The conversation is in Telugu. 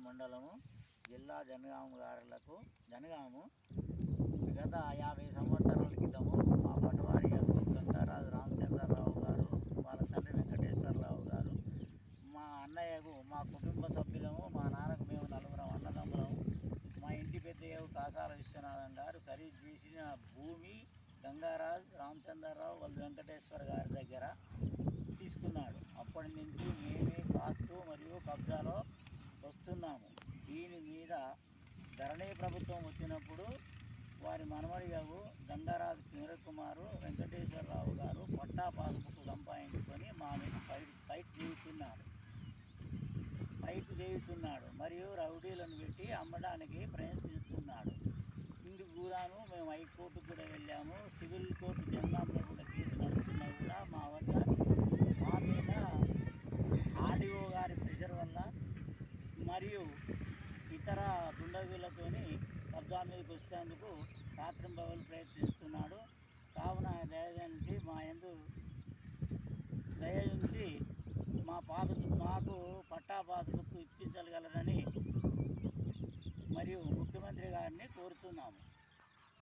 మండలము, జిల్లా జనగాము గత 50 సంవత్సరాల క్రితము మా పటవారి గారు గంగారాజు రామచంద్రరావు గారు, వాళ్ళ తండ్రి వెంకటేశ్వరరావు గారు, మా అన్నయ్యకు, మా కుటుంబ సభ్యులము, మా నాన్నకు మేము నలుగురం అన్నదమ్ములము, మా ఇంటి పెద్దయ్యకు కాసాల విశ్వనాథం గారు ఖరీదు చేసిన భూమి గంగారాజు రామచంద్రరావు వాళ్ళ వెంకటేశ్వర గారి దగ్గర తీసుకున్నాడు. అప్పటి నుంచి మేమే కాస్తూ మరియు కబ్జాలో వస్తున్నాము. దీని మీద ధరణి ప్రభుత్వం వచ్చినప్పుడు వారి మనమడిగారు గంగారాజు కిరణకుమారు వెంకటేశ్వరరావు గారు పట్టా పాస్బుక్ సంపాదించుకొని మా మీద ఫైట్ చేయుతున్నాడు మరియు రౌడీలను పెట్టి అమ్మడానికి ప్రయత్నిస్తున్నాడు. ఇందుకు కూడాను మేము హైకోర్టుకు కూడా వెళ్ళాము, సివిల్ కోర్టు జనగాంలో కూడా కేసు నడుస్తున్నా కూడా మా మీద ఆర్డీఓ గారి ప్రెషర్ వల్ల మరియు ఇతర దుండగులతోని కబ్జా మీదకి వచ్చేందుకు రాత్రింబవలు ప్రయత్నిస్తున్నాడు. కావున దయచుంచి మాకు పట్టా పాస్బుక్ ఇప్పించగలరని మరియు ముఖ్యమంత్రి గారిని కోరుతున్నాము.